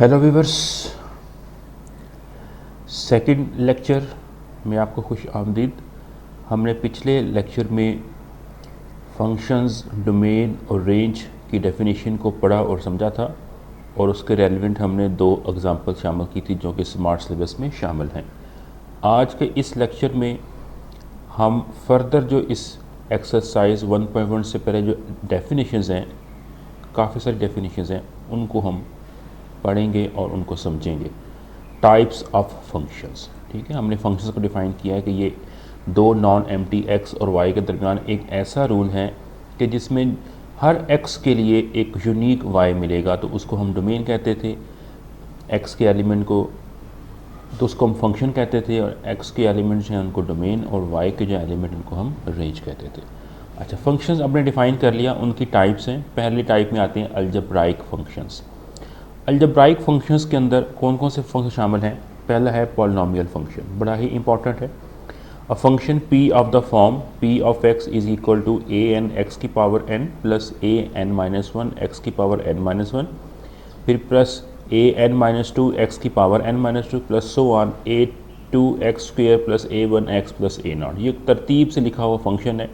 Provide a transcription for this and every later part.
Hello viewers, second lecture में आपको खुश आमदीद। हमने पिछले लेक्चर में फंक्शंस, डोमेन और रेंज की डेफिनेशन को पढ़ा और समझा था, और उसके रेलिवेंट हमने 2 एग्जांपल शामिल की थी जो कि स्मार्ट सिलेबस में शामिल हैं। आज के इस लेक्चर में हम फर्दर जो इस एक्सरसाइज 1.1 से पहले जो डेफिनेशंस हैं, काफ़ी सारी डेफिनेशंस हैं, उनको हम पढ़ेंगे और उनको समझेंगे। टाइप्स ऑफ फंक्शंस, ठीक है। हमने फंक्शंस को डिफ़ाइन किया है कि ये 2 नॉन एम्प्टी एक्स और वाई के दरमियान एक ऐसा रूल है कि जिसमें हर एक्स के लिए एक यूनिक वाई मिलेगा, तो उसको हम डोमेन कहते थे। एक्स के एलिमेंट को तो उसको हम फंक्शन कहते थे, और एक्स के एलिमेंट्स हैं उनको डोमेन, और वाई के जो एलिमेंट उनको हम रेंज कहते थे। अच्छा, फंक्शंस आपने डिफ़ाइन कर लिया, उनकी टाइप्स हैं। पहले टाइप में आते हैं अलजेब्राइक फंक्शंस। अलजेब्राइक फंक्शंस के अंदर कौन कौन से फंक्शन शामिल हैं? पहला है पॉलिनोमियल फंक्शन, बड़ा ही इंपॉर्टेंट है। A function p of the form p of x is equal to a n x की power n plus a n minus one x की पावर n माइनस वन, फिर plus a n minus two x की power n minus two, plus so on a 2x square plus a 1x plus a naught. ये तरतीब से लिखा हुआ function है।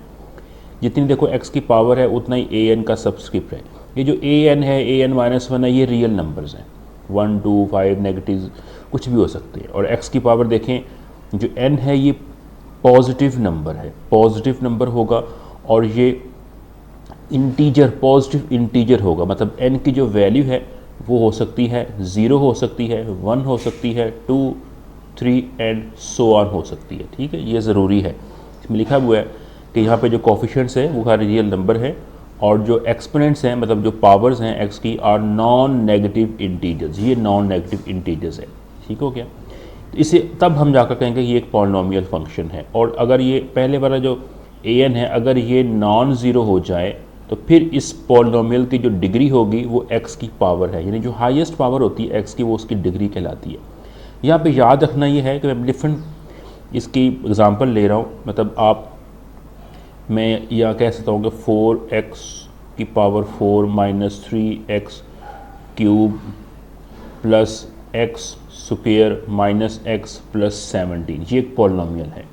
जितनी देखो x की पावर है उतना ही a n का सबस्क्रिप्ट है। ये जो a n है, a n माइनस वन है, ये रियल नंबर्स हैं। 1 2 5 नेगेटिव कुछ भी हो सकते हैं। और x की पावर देखें, जो n है ये पॉजिटिव नंबर है, पॉजिटिव नंबर होगा, और ये इंटीजर, पॉजिटिव इंटीजर होगा। मतलब n की जो वैल्यू है वो हो सकती है 0 हो सकती है, 1 हो सकती है, 2 3 एंड सो ऑन हो सकती है। ठीक है, ये ज़रूरी है। इसमें लिखा हुआ है कि यहाँ पे जो कोफिशिएंट्स है वो हर रियल नंबर है, और जो एक्सपोनेंट्स हैं, मतलब जो पावर्स हैं एक्स की, आर नॉन नेगेटिव इंटीजर्स। ये नॉन नेगेटिव इंटीजर्स है। ठीक हो गया? इसे तब हम जाकर कहेंगे ये एक पॉलिनोमियल फंक्शन है। और अगर ये पहले वाला जो a n है, अगर ये नॉन ज़ीरो हो जाए तो फिर इस पॉलिनोमियल की जो डिग्री होगी वो x की पावर है, यानी जो हाईएस्ट पावर होती है x की, वो उसकी डिग्री कहलाती है। यहाँ पे याद रखना ये है कि मैं डिफरेंट इसकी एग्जांपल ले रहा हूँ। मतलब मैं यह कह सकता हूँ कि 4x की power 4 minus 3x cube plus x square minus x plus 17, ये एक पॉलिनोमियल है।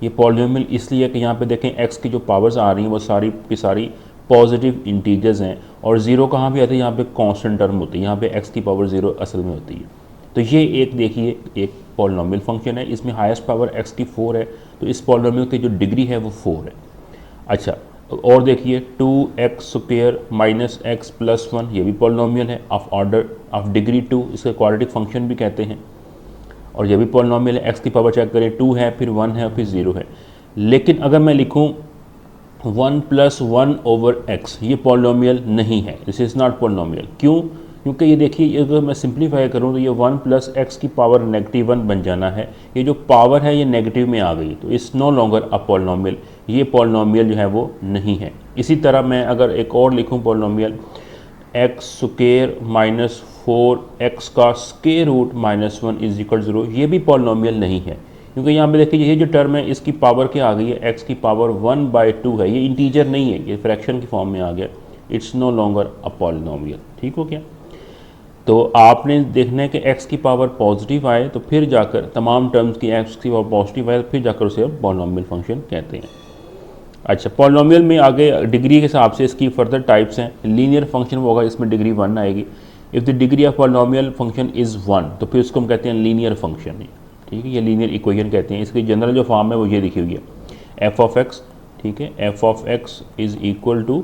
ये पॉलिनोमियल इसलिए कि यहाँ पे देखें x की जो पावर्स आ रही हैं वो सारी की सारी पॉजिटिव इंटीजर्स हैं, और ज़ीरो कहाँ पे आती है? यहाँ पे कांस्टेंट टर्म होती है। यहाँ पे x की पावर 0 असल में होती है। तो ये एक देखिए एक पॉलिनोमियल फंक्शन है, इसमें हाईएस्ट पावर x की 4 है, तो इस पॉलिनोमियल की जो डिग्री है वो 4 है। अच्छा, और देखिए 2x square minus x plus 1, ये भी पॉलिनोमियल है ऑफ ऑर्डर ऑफ डिग्री 2, इसके क्वाड्रेटिक फंक्शन भी कहते हैं। और ये भी पॉलिनोमियल है। x की पावर चेक करें, 2 है, फिर 1 है, फिर 0 है। लेकिन अगर मैं लिखूं 1 प्लस 1 ओवर x, ये पॉलिनोमियल नहीं है, दिस इज़ नॉट पॉलिनोमियल। क्यों? क्योंकि ये देखिए, अगर मैं सिंप्लीफाई करूं तो ये 1 प्लस एक्स की पावर नेगेटिव 1 बन जाना है। ये जो पावर है ये नेगेटिव में आ गई, तो it's no longer a polynomial. ये पॉलिनोमियल जो है वो नहीं है। इसी तरह मैं अगर एक और लिखूं polynomial, x square minus 4x का square root minus 1 is equal 0, ये भी पॉलिनोमियल नहीं है। क्योंकि यहाँ पे देखिए ये जो टर्म है इसकी पावर क्या आ गई है? x की पावर 1/2 है। ये इंटीजर नहीं है, ये फ्रैक्शन की फॉर्म में आ गया। It's no longer a polynomial. ठीक हो क्या? तो आपने देखना है कि x की पावर पॉजिटिव आए तो फिर जाकर तमाम टर्म्स की x की पावर पॉजिटिव आए तो फिर जाकर उसे हम पॉलिनोमियल फंक्शन कहते हैं। अच्छा, पॉलिनोमियल में आगे डिग्री के हिसाब से इसकी फर्दर टाइप्स हैं। लीनियर फंक्शन होगा, इसमें डिग्री 1 आएगी। If the degree of polynomial function is 1, तो फिर उसको हम कहते हैं लीनियर फंक्शन। ठीक है, ये लीनियर इक्वेशन कहते हैं। इसकी जनरल जो फॉर्म है वो ये लिखी हुई है, f ऑफ x। ठीक है, f of x is equal to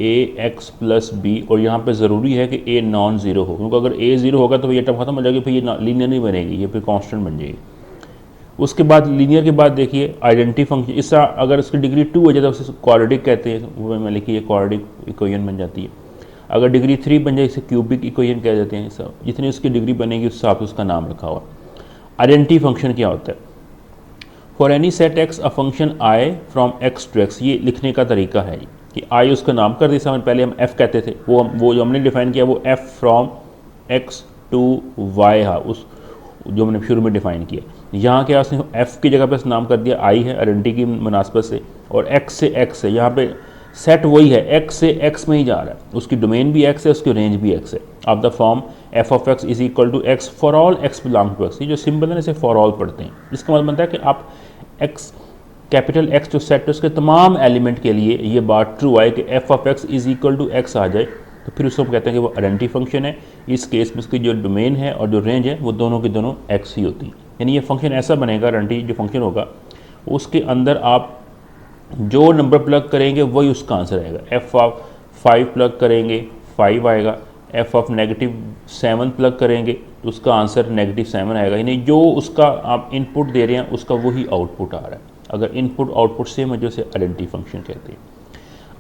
ax plus B, और यहाँ पे ज़रूरी है कि a नॉन ज़ीरो हो, क्योंकि अगर a ज़ीरो होगा तो ये टर्म खत्म हो जाएगी, फिर ये लीनियर नहीं बनेगी, ये फिर कांस्टेंट बन जाएगी। उसके बाद लीनियर के बाद देखिए आइडेंटिटी फंक्शन, इसका अगर इसकी डिग्री 2 हो जाए तो उसे क्वाड्रेटिक कहते हैं, वो मैं लिखिए क्वाड्रेटिक इक्वेशन बन जाती है। अगर डिग्री 3 बन जाए इसे क्यूबिक इक्वेशन कह देते हैं। सब जितनी उसकी डिग्री बनेगी उस हिसाब से उसका नाम रखा हुआ। आइडेंटिटी फंक्शन क्या होता है? For any set X a function I from X to X, ये लिखने का तरीका है कि आई उसका नाम कर दिया। पहले हम f कहते थे, वो जो हमने डिफाइन किया वो f from x to y है, उस जो हमने शुरू में डिफाइन किया। यहाँ क्या उसने f की जगह पे नाम कर दिया i है, आइडेंटिटी की मुनासबत से, और x से x है। यहाँ पे सेट वही है, x से x में ही जा रहा है, उसकी डोमेन भी x है, उसकी रेंज भी x है। Of the form F of x is equal to X for all X belong to X. ये जो सिंबल है ना इसे फॉर ऑल पढ़ते हैं। इसका मतलब बनता है कि आप एक्स कैपिटल एक्स जो सेट है उसके तमाम एलिमेंट के लिए ये बात ट्रू आए कि f of x is equal to x आ जाए, तो फिर उसको हम कहते हैं कि वो आइडेंटिटी फंक्शन है। इस केस में उसकी जो डोमेन है और जो रेंज है वो दोनों की दोनों एक्स ही होती है। यानी ये फंक्शन ऐसा बनेगा, आइडेंटिटी जो फंक्शन होगा उसके अंदर आप जो नंबर प्लग करेंगे वही उसका आंसर आएगा। एफ ऑफ 5 प्लग करेंगे 5 आएगा, एफ ऑफ -7 प्लग करेंगे तो उसका आंसर -7 आएगा। यानी जो उसका आप इनपुट दे रहे हैं उसका वही आउटपुट आ रहा है। अगर इनपुट आउटपुट सेम है जो उसे आइडेंटिटी फंक्शन कहते हैं।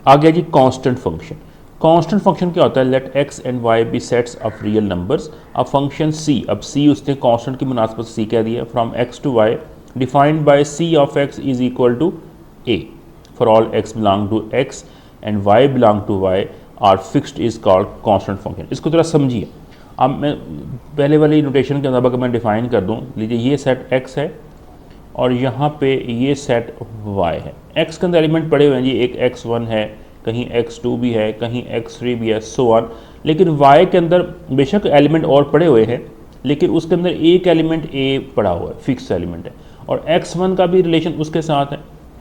आ गया जी कांस्टेंट फंक्शन। कांस्टेंट फंक्शन क्या होता है? Let X and Y be sets of real numbers. अब फंक्शन सी, अब सी उसने कांस्टेंट की मुनासबत सी कह दिया, from X to Y defined by C of x is equal to A for all X belong to X and Y belong to Y are fixed is called constant function. इसको थोड़ा समझिए। अब मैं पहले वाली notation के मुताबिक मैं डिफाइन कर दूं। लीजिए ये सेट x है और यहाँ पे ये सेट y है। x के अंदर एलिमेंट पड़े हुए हैं जी, एक x1 है, कहीं x2 भी है, कहीं x3 भी है, सो ऑन। लेकिन y के अंदर बेशक एलिमेंट और पड़े हुए हैं लेकिन उसके अंदर एक एलिमेंट a पड़ा हुआ है, फिक्स एलिमेंट है। और x1 का भी रिलेशन उसके साथ है,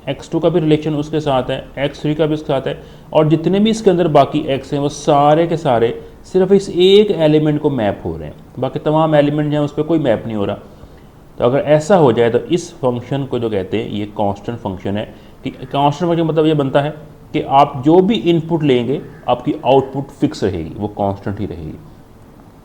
x2 का भी रिलेशन उसके साथ है, x3 का भी उसके साथ है, और जितने भी इसके अंदर बाकी x हैं वो सारे के सारे सिर्फ इस एक एलिमेंट को मैप हो रहे हैं, बाकी तमाम एलिमेंट जो हैं उस पर कोई मैप नहीं हो रहा। तो अगर ऐसा हो जाए तो इस फंक्शन को जो कहते हैं ये कांस्टेंट फंक्शन है। कि कांस्टेंट फंक्शन मतलब ये बनता है कि आप जो भी इनपुट लेंगे आपकी आउटपुट फिक्स रहेगी, वो कांस्टेंट ही रहेगी।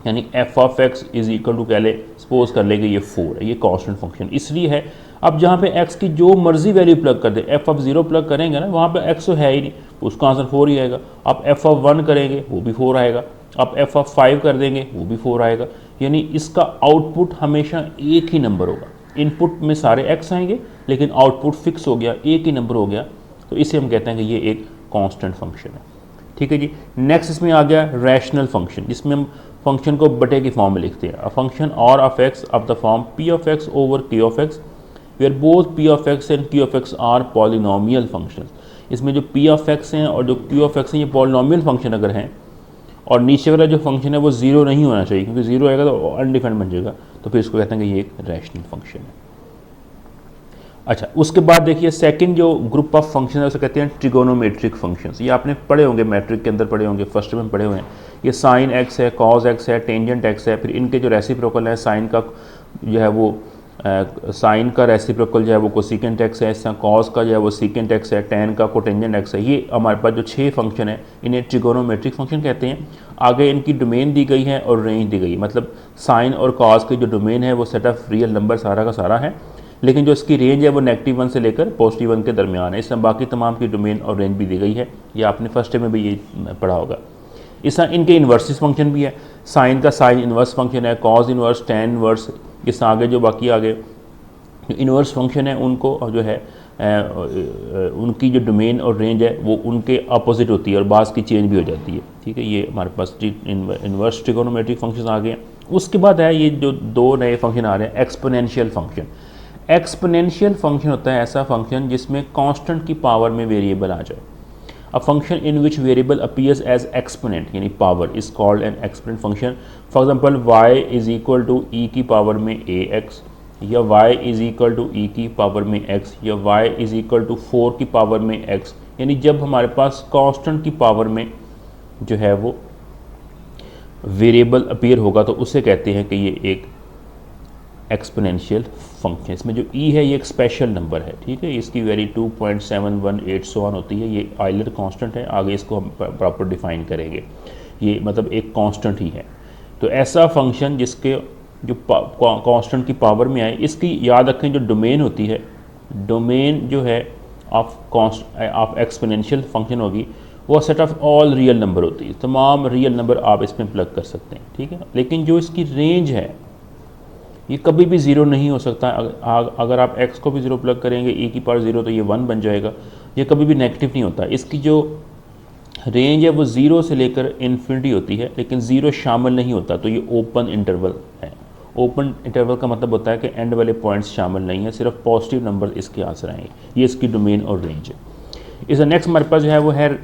यानी F of x is equal to कह ले, सपोज कर ले कि ये 4 है, ये कांस्टेंट फंक्शन इसलिए है। अब जहाँ पे x की जो मर्जी वैल्यू प्लग कर दे, एफ ऑफ 0 प्लग करेंगे ना वहाँ पे x तो है ही नहीं, उसका आंसर 4 ही आएगा। आप एफ ऑफ 1 करेंगे वो भी 4 आएगा, आप एफ ऑफ 5 कर देंगे वो भी 4 आएगा। यानी इसका आउटपुट हमेशा एक ही नंबर होगा। इनपुट में सारे x आएंगे लेकिन आउटपुट फिक्स हो गया, एक ही नंबर हो गया, तो इसे हम कहते हैं कि ये एक कांस्टेंट फंक्शन है। ठीक है जी। नेक्स्ट इसमें आ गया रैशनल फंक्शन, जिसमें हम फंक्शन को बटे की फॉर्म में लिखते हैं। A function r of x of the form p of x over q of x where both p of x and q of x are polynomial functions. इसमें जो पी ऑफ एक्स हैं और जो Q of x हैं ये polynomial function अगर हैं और नीचे वाला जो फंक्शन है वो जीरो नहीं होना चाहिए, क्योंकि जीरो आएगा तो अनडिफाइंड बन जाएगा, तो फिर इसको कहते हैं कि ये एक रैशनल फंक्शन है। अच्छा, उसके बाद देखिए सेकंड जो ग्रुप ऑफ फंक्शन है उसे कहते हैं ट्रिगोनोमेट्रिक फंक्शंस। ये आपने पढ़े होंगे, मैट्रिक के अंदर पढ़े होंगे, फर्स्ट में पढ़े हुए हैं। ये साइन एक्स है, कॉज एक्स है, टेंजेंट एक्स है, फिर इनके जो रेसिप्रोकल है, साइन का जो है वो साइन का रेसिप्रोकल जो है वो कोसेकेंट एक्स है, इसका कॉस का जो है वो सीकेंट एक्स है, टेन का कोटेंजेंट एक्स है। ये हमारे पास जो 6 फंक्शन है इन्हें ट्रिगोनोमेट्रिक फंक्शन कहते हैं। आगे इनकी डोमेन दी गई है और रेंज दी गई है, मतलब साइन और कॉस की जो डोमेन है वो सेट ऑफ रियल नंबर सारा का सारा है, लेकिन जो इसकी रेंज है वो -1 से लेकर +1 के दरमियान है। इसमें बाकी तमाम की डोमेन और रेंज भी दी गई है, ये आपने फर्स्ट में भी ये पढ़ा होगा। इस इनके इन्वर्सिस फंक्शन भी है, साइन का साइन इन्वर्स फंक्शन है, कॉस इन्वर्स, टेन इन्वर्स। इस आगे जो बाकी आगे इन्वर्स फंक्शन है उनको जो है उनकी जो डोमेन और रेंज है वो उनके अपोजिट होती है और बास की चेंज भी हो जाती है। ठीक है, ये हमारे पास इन्वर्स ट्रिगोनोमेट्रिक फंक्शन आ गए हैं। उसके बाद है ये जो 2 नए फंक्शन आ रहे हैं, एक्सपोनेंशियल फंक्शन। एक्सपोनेंशियल फंक्शन होता है ऐसा फंक्शन जिसमें कांस्टेंट की पावर में वेरिएबल आ जाए। A function in which variable appears as exponent यानी power is called an exponent function. For example y is equal to e की पावर में ax, या y is equal to e की power में x, या y is equal to 4 की power में x। यानी जब हमारे पास कांस्टेंट की पावर में जो है वो वेरिएबल अपीयर होगा तो उसे कहते हैं कि ये एक एक्सपोनेंशियल फंक्शन। इसमें जो e है ये एक स्पेशल नंबर है। ठीक है, इसकी वैल्यू 2.718 सो ऑन होती है। ये आइलर कांस्टेंट है, आगे इसको हम प्रॉपर डिफाइन करेंगे। ये मतलब एक कांस्टेंट ही है। तो ऐसा फंक्शन जिसके जो कांस्टेंट की पावर में आए, इसकी याद रखें जो डोमेन होती है, डोमेन जो है ऑफ एक्सपोनेंशियल फंक्शन होगी वो set of all real number होती है। तमाम रियल नंबर आप इसमें प्लग कर सकते हैं। ठीक है, लेकिन जो इसकी रेंज है ये कभी भी 0 नहीं हो सकता। अगर आप x को भी 0 प्लग करेंगे e की पावर 0 तो ये 1 बन जाएगा। ये कभी भी नेगेटिव नहीं होता। इसकी जो रेंज है वो 0 से लेकर इन्फिनिटी होती है, लेकिन 0 शामिल नहीं होता, तो ये ओपन इंटरवल है। ओपन इंटरवल का मतलब होता है कि एंड वाले पॉइंट्स शामिल नहीं है, सिर्फ पॉजिटिव नंबर इसके आंसर आएंगे। ये इसकी डोमेन और रेंज है। इस नेक्स्ट हमारे पास जो है वो है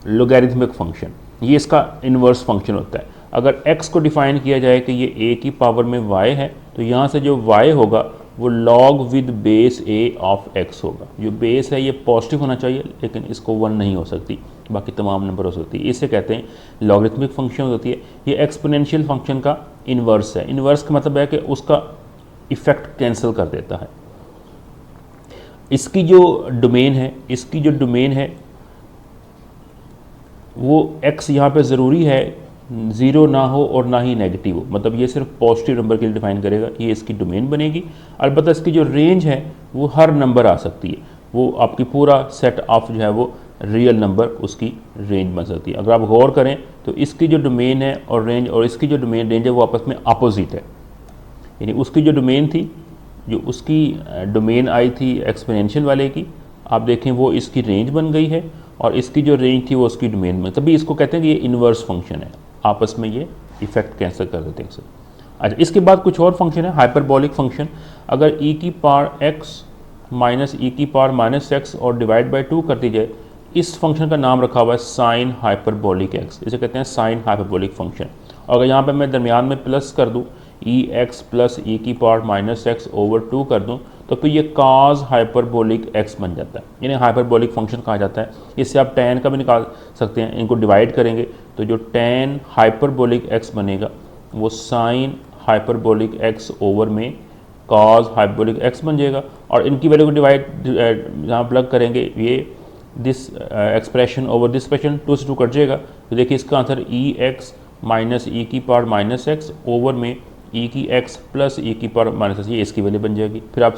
लोगैरिथमिक फंक्शन। ये इसका इन्वर्स फंक्शन होता है। अगर x को डिफाइन किया जाए कि ये a की पावर में y है, तो यहाँ से जो y होगा वो log with base a of x होगा। जो बेस है ये पॉजिटिव होना चाहिए, लेकिन इसको 1 नहीं हो सकती, बाकी तमाम नंबर हो सकती है। इसे कहते हैं लॉगरिथमिक फंक्शन होती है। ये एक्सपोनेंशियल फंक्शन का इन्वर्स है। इन्वर्स का मतलब है कि उसका इफेक्ट कैंसिल कर देता है। इसकी जो डोमेन है वो x यहाँ पे ज़रूरी है ज़ीरो ना हो और ना ही नेगेटिव हो, मतलब ये सिर्फ पॉजिटिव नंबर के लिए डिफाइन करेगा, ये इसकी डोमेन बनेगी। अलबत्ता इसकी जो रेंज है वो हर नंबर आ सकती है, वो आपकी पूरा सेट ऑफ जो है वो रियल नंबर उसकी रेंज बन सकती है। अगर आप गौर करें तो इसकी जो डोमेन है और रेंज और इसकी जो डोमेन रेंज है वो आपस में अपोजिट है। यानी उसकी जो डोमेन थी, जो उसकी डोमेन आई थी एक्सपोनेंशियल वाले की, आप देखें वो इसकी रेंज बन गई है, और इसकी जो रेंज थी वो उसकी डोमेन में, तभी इसको कहते हैं कि ये इन्वर्स फंक्शन है, आपस में ये इफेक्ट कैंसिल कर देते हैं इसे। अच्छा, इसके बाद कुछ और फंक्शन है, हाइपरबोलिक फंक्शन। अगर e की पावर x माइनस e की पावर माइनस एक्स और डिवाइड बाई 2 कर दी जाए, इस फंक्शन का नाम रखा हुआ है साइन हाइपरबोलिक x, इसे कहते हैं साइन हाइपरबोलिक फंक्शन। और अगर यहाँ पर मैं दरमियान में प्लस कर दूँ, ई एक्स प्लस ई की पावर माइनस एक्स ओवर 2 कर दूँ, तो फिर ये काज हाइपरबोलिक x बन जाता है, यानी हाइपरबोलिक फंक्शन कहा जाता है। इससे आप tan का भी निकाल सकते हैं, इनको डिवाइड करेंगे तो जो tan हाइपरबोलिक x बनेगा वो साइन हाइपरबोलिक x ओवर में काज हाइपरबोलिक x बन जाएगा। और इनकी वैल्यू को डिवाइड जहाँ प्लग करेंगे, ये this expression over this expression 2 से 2 कट जाएगा, तो देखिए इसका आंसर ई एक्स माइनस ई की पावर माइनस एक्स ओवर में ई की एक्स प्लस ई की पावर माइनस एक्स, ये इसकी वैल्यू बन जाएगी। फिर आप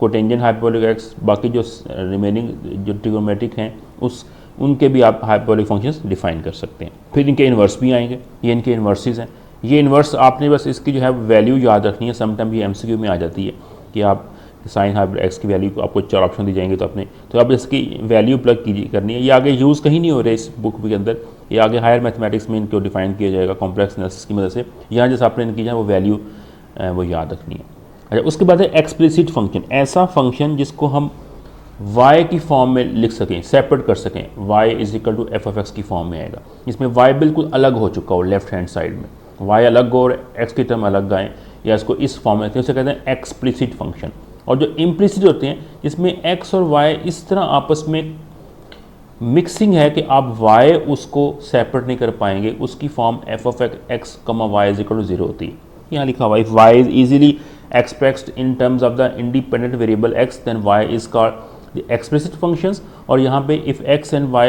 कोटेंजेंट हाइपरबोलिक एक्स, बाकी जो रिमेनिंग जो ट्रिगोनोमेट्रिक हैं उनके भी आप हाइपरबोलिक फंक्शंस डिफाइन कर सकते हैं। फिर इनके इन्वर्स भी आएंगे, ये इनके इन्वर्सेस हैं। ये इन्वर्स आपने बस इसकी जो है वैल्यू याद रखनी है, समटाइम ये MCQ में आ जाती है कि आप साइन हाइपर एक्स की वैल्यू को आपको 4 ऑप्शन दी जाएंगे, तो आपने अब इसकी वैल्यू प्लग करनी है। ये आगे यूज़ कहीं नहीं हो रहे इस बुक के अंदर, ये आगे हायर मैथमेटिक्स में इनको डिफाइन किया जाएगा कॉम्प्लेक्स एनालिसिस की मदद से। यहाँ जैसे आपने इनकी जो वो वैल्यू वो याद रखनी है। अच्छा, उसके बाद है एक्सप्लिसिट फंक्शन, ऐसा फंक्शन जिसको हम y की फॉर्म में लिख सकें, सेपरेट कर सकें, y is equal to F of X की फॉर्म में आएगा, इसमें y बिल्कुल अलग हो चुका हो, लेफ्ट हैंड साइड में y अलग हो और x की टर्म अलग आए, या इसको इस फॉर्म में उसे कहते हैं एक्सप्लिसिट फंक्शन। और जो इम्प्लिसिट होते हैं जिसमें x और y इस तरह आपस में मिक्सिंग है कि आप y उसको सेपरेट नहीं कर पाएंगे, उसकी फॉर्म एफ ऑफ एक्स कमा वाई इज इक्वल टू 0 होती है। यहाँ लिखा हुआ है y is easily expressed in terms of the independent variable x, then y is called the explicit functions। और यहाँ पे if x and y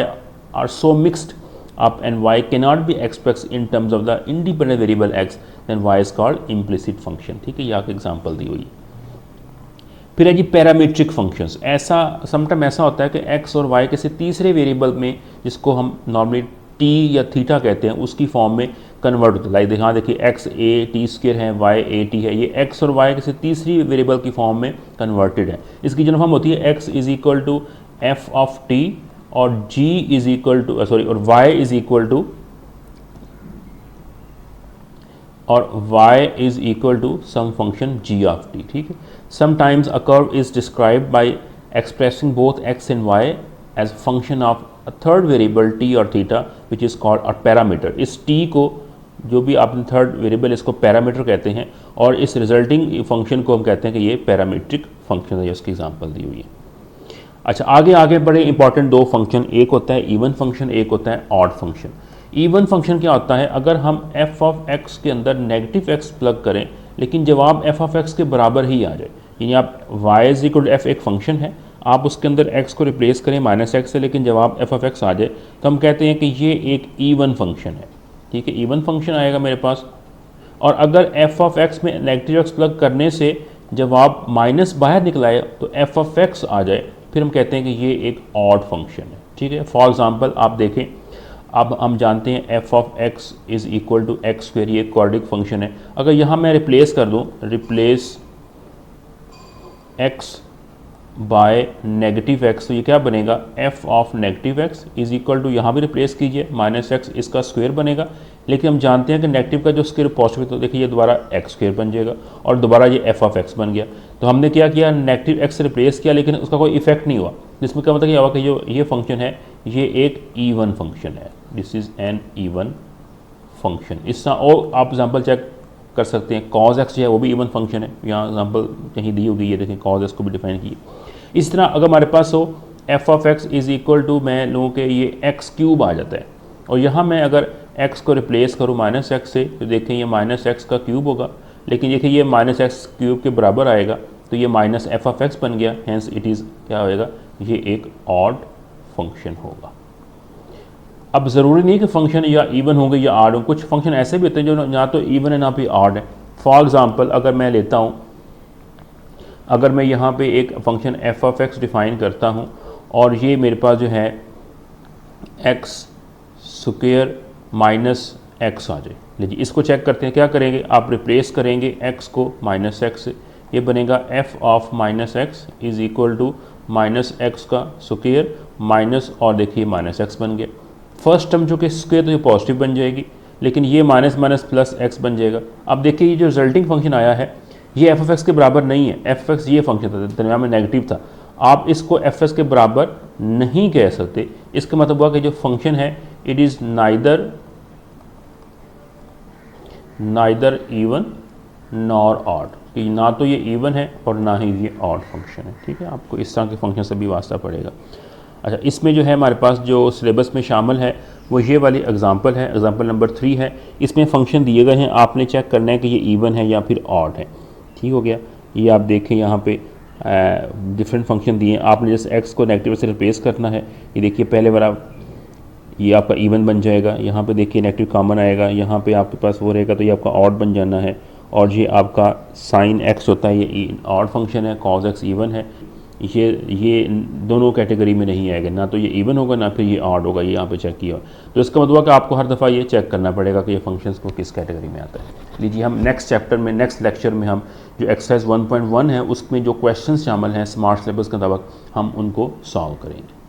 are so mixed up and y cannot be expressed in terms of the independent variable x, then y is called implicit function। ठीक है, यहाँ की example दी हुई। फिर है जी पैरामीट्रिक फंक्शंस। ऐसा समटाइम ऐसा होता है कि x और y किसी तीसरे वेरिएबल में, जिसको हम नॉर्मली t या थीटा कहते हैं, उसकी फॉर्म में कन्वर्ट होता है। लाइक यहाँ देखिए x a t स्क्वायर है, y a t है, ये x और y किसी तीसरी वेरिएबल की फॉर्म में कन्वर्टेड है। इसकी जो फॉर्म होती है x is equal to F of t और g इज इक्वल टू और y is equal to some function g of t। ठीक है, sometimes a curve is described by expressing both x and y as function of a third variable t और theta which is called a parameter। इस t को, जो भी आपने third variable, इसको parameter कहते हैं, और इस रिजल्टिंग फंक्शन को हम कहते हैं कि ये पैरामीट्रिक फंक्शन है, जिसकी एग्जांपल दी हुई है। अच्छा, आगे बड़े इंपॉर्टेंट दो फंक्शन, एक होता है इवन फंक्शन, एक होता है ऑड फंक्शन। इवन फंक्शन क्या होता है? अगर हम एफ ऑफ एक्स के अंदर नेगेटिव एक्स प्लग करें लेकिन जवाब एफ ऑफ एक्स के बराबर ही आ जाए, यानी आप Y is equal to F एक फंक्शन है, आप उसके अंदर x को रिप्लेस करें माइनस एक्स से, लेकिन जवाब एफ ऑफ एक्स आ जाए, तो हम कहते हैं कि ये एक इवन फंक्शन है। ठीक है, इवन फंक्शन आएगा मेरे पास। और अगर एफ ऑफ एक्स में नेगेटिव एक्स प्लग करने से जवाब माइनस बाहर निकल आए तो एफ ऑफ एक्स आ जाए, फिर हम कहते हैं कि ये एक ऑड फंक्शन है। ठीक है, फॉर एग्जाम्पल आप देखें, अब हम जानते हैं F of x is equal to X square, ये क्वाड्रेटिक फंक्शन है। अगर यहाँ मैं रिप्लेस कर दूँ, replace X by negative X, तो ये क्या बनेगा? F of negative X is equal to, यहाँ भी रिप्लेस कीजिए, माइनस एक्स, इसका स्क्वायर बनेगा। लेकिन हम जानते हैं कि नेगेटिव का जो स्क्वायर पॉजिटिव है, तो देखिए ये दोबारा एक्स स्क्वायर बन जाएगा और दोबारा ये एफ ऑफ एक्स बन गया। तो हमने क्या किया, नेगेटिव एक्स से रिप्लेस किया, लेकिन उसका कोई इफेक्ट नहीं हुआ। जिसमें क्या मतलब क्या हुआ कि जो ये फंक्शन है ये एक इवन फंक्शन है, this is an even function. इस तरह और आप एग्जांपल चेक कर सकते हैं, कॉज एक्स जो है वो भी इवन फंक्शन है, यहाँ एग्जांपल कहीं दी होगी, ये देखें कॉज एक्स को भी डिफाइन किए। इस तरह अगर हमारे पास हो F of X is equal to, मैं लूँ कि ये एक्स क्यूब आ जाता है, और यहाँ मैं अगर एक्स को रिप्लेस करूँ माइनस एक्स से, तो देखें ये माइनस एक्स का क्यूब होगा, लेकिन देखिए ये माइनस एक्स क्यूब के बराबर आएगा, तो ये माइनस एफ ऑफ एक्स बन गया, हैंस इट इज़ क्या होएगा, ये एक ऑड फंक्शन होगा। अब ज़रूरी नहीं कि फंक्शन या इवन होंगे या ऑड हों, कुछ फंक्शन ऐसे भी होते हैं जो ना तो इवन है ना भी ऑड है। फॉर एग्ज़ाम्पल अगर मैं लेता हूँ, अगर मैं यहाँ पे एक function F of x define करता हूँ और ये मेरे पास जो है एक्स स्क्वायर माइनस एक्स आ जाए, लीजिए इसको चेक करते हैं, क्या करेंगे, आप रिप्लेस करेंगे एक्स को माइनस एक्स से, ये बनेगा F of minus X is equal to minus X का स्क्वायर माइनस, और देखिए माइनस एक्स बन गया। फर्स्ट टर्म जो कि स्क्वायर तो ये पॉजिटिव बन जाएगी, लेकिन ये माइनस माइनस प्लस एक्स बन जाएगा। अब देखिए ये जो रिजल्टिंग फंक्शन आया है ये एफ ऑफ एक्स के बराबर नहीं है, एफ ऑफ एक्स ये फंक्शन था दरमियान में नेगेटिव था, आप इसको एफ एक्स के बराबर नहीं कह सकते। इसका मतलब हुआ कि जो फंक्शन है it is neither even nor odd, कि ना तो ये इवन है और ना ही ये ऑड फंक्शन है। ठीक है, आपको इस तरह के फंक्शन से भी वास्ता पड़ेगा। अच्छा, इसमें जो है हमारे पास जो सिलेबस में शामिल है वो ये वाली एग्जांपल है, एग्जांपल नंबर 3 है। इसमें फंक्शन दिए गए हैं, आपने चेक करना है कि ये इवन है या फिर ऑड है। ठीक हो गया, ये आप देखें यहाँ पे डिफरेंट फंक्शन दिए हैं, आपने जैसे एक्स को नेगेटिव से रिप्लेस करना है, ये देखिए पहले वाला ये आपका इवन बन जाएगा, यहाँ पे देखिए नेगेटिव कॉमन आएगा, यहाँ पे आपके पास वो रहेगा तो ये आपका ऑड बन जाना है, और ये आपका साइन एक्स होता है ये ऑड फंक्शन है, कॉज एक्स इवन है, ये दोनों कैटेगरी में नहीं आएगा, ना तो ये इवन होगा ना फिर ये ऑड होगा, ये यहाँ पे चेक किया। तो इसका मतलब कि आपको हर दफ़ा ये चेक करना पड़ेगा कि ये फंक्शंस को किस कैटेगरी में आता है। लीजिए हम नेक्स्ट चैप्टर में, नेक्स्ट लेक्चर में हम जो एक्सरसाइज 1.1 है उसमें जो क्वेश्चन शामिल हैं स्मार्ट सिलेबस के मुताबिक हम उनको सॉल्व करेंगे।